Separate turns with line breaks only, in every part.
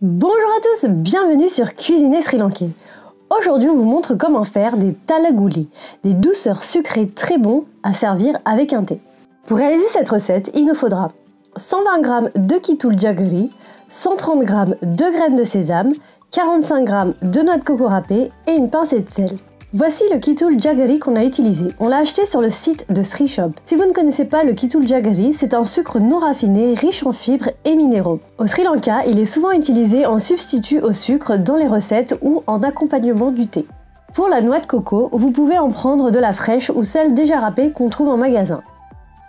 Bonjour à tous, bienvenue sur Cuisiner Sri Lankais. Aujourd'hui on vous montre comment faire des talagoulis, des douceurs sucrées très bons à servir avec un thé. Pour réaliser cette recette, il nous faudra 120 g de kittul jaggery, 130 g de graines de sésame, 45 g de noix de coco râpée et une pincée de sel. Voici le kittul jaggery qu'on a utilisé. On l'a acheté sur le site de Sri Shop. Si vous ne connaissez pas le kittul jaggery, c'est un sucre non raffiné, riche en fibres et minéraux. Au Sri Lanka, il est souvent utilisé en substitut au sucre dans les recettes ou en accompagnement du thé. Pour la noix de coco, vous pouvez en prendre de la fraîche ou celle déjà râpée qu'on trouve en magasin.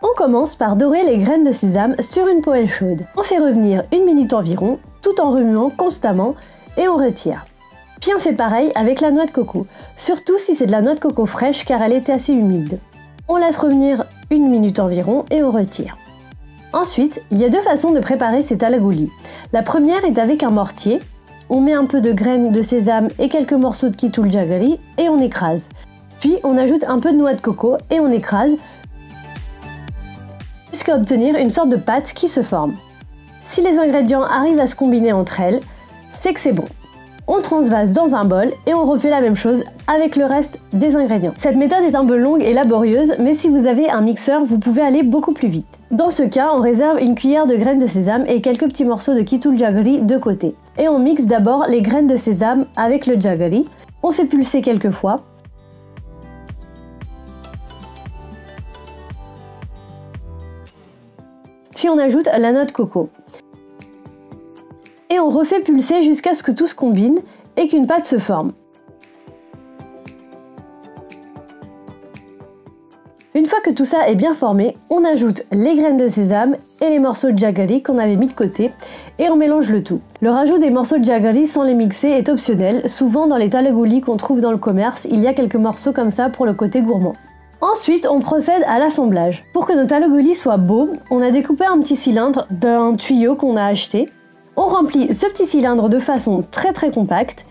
On commence par dorer les graines de sésame sur une poêle chaude. On fait revenir 1 minute environ, tout en remuant constamment et on retire. Puis on fait pareil avec la noix de coco, surtout si c'est de la noix de coco fraîche car elle était assez humide. On laisse revenir 1 minute environ et on retire. Ensuite, il y a deux façons de préparer ces talagoulis. La première est avec un mortier. On met un peu de graines de sésame et quelques morceaux de kittul jaggery et on écrase. Puis on ajoute un peu de noix de coco et on écrase jusqu'à obtenir une sorte de pâte qui se forme. Si les ingrédients arrivent à se combiner entre elles, c'est que c'est bon. On transvase dans un bol et on refait la même chose avec le reste des ingrédients. Cette méthode est un peu longue et laborieuse, mais si vous avez un mixeur, vous pouvez aller beaucoup plus vite. Dans ce cas, on réserve une cuillère de graines de sésame et quelques petits morceaux de kittul jaggery de côté. Et on mixe d'abord les graines de sésame avec le jaggery. On fait pulser quelques fois. Puis on ajoute la noix de coco. Et on refait pulser jusqu'à ce que tout se combine et qu'une pâte se forme. Une fois que tout ça est bien formé, on ajoute les graines de sésame et les morceaux de jaggery qu'on avait mis de côté et on mélange le tout. Le rajout des morceaux de jaggery sans les mixer est optionnel. Souvent dans les talagoulis qu'on trouve dans le commerce, il y a quelques morceaux comme ça pour le côté gourmand. Ensuite, on procède à l'assemblage. Pour que nos talagoulis soient beaux, on a découpé un petit cylindre d'un tuyau qu'on a acheté. On remplit ce petit cylindre de façon très compacte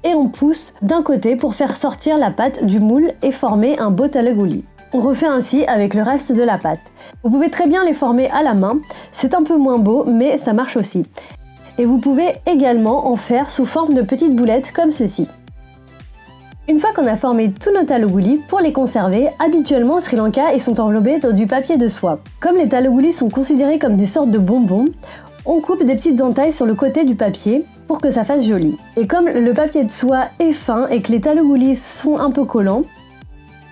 et on pousse d'un côté pour faire sortir la pâte du moule et former un beau talagouli. On refait ainsi avec le reste de la pâte. Vous pouvez très bien les former à la main, c'est un peu moins beau mais ça marche aussi. Et vous pouvez également en faire sous forme de petites boulettes comme ceci. Une fois qu'on a formé tous nos talagoulis, pour les conserver, habituellement au Sri Lanka, ils sont enveloppés dans du papier de soie. Comme les talagoulis sont considérés comme des sortes de bonbons, on coupe des petites entailles sur le côté du papier pour que ça fasse joli. Et comme le papier de soie est fin et que les talagoulis sont un peu collants,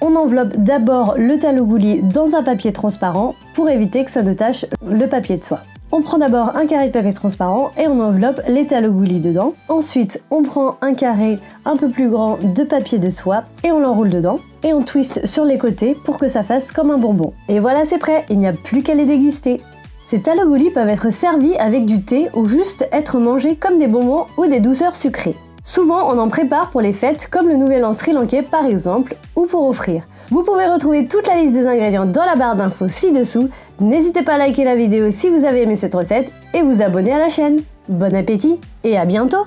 on enveloppe d'abord le talagouli dans un papier transparent pour éviter que ça ne tache le papier de soie. On prend d'abord un carré de papier transparent et on enveloppe les talagoulis dedans. Ensuite, on prend un carré un peu plus grand de papier de soie et on l'enroule dedans. Et on twiste sur les côtés pour que ça fasse comme un bonbon. Et voilà, c'est prêt, il n'y a plus qu'à les déguster. Ces talagoulis peuvent être servis avec du thé ou juste être mangés comme des bonbons ou des douceurs sucrées. Souvent, on en prépare pour les fêtes comme le Nouvel An Sri Lankais par exemple, ou pour offrir. Vous pouvez retrouver toute la liste des ingrédients dans la barre d'infos ci-dessous. N'hésitez pas à liker la vidéo si vous avez aimé cette recette et vous abonner à la chaîne. Bon appétit et à bientôt!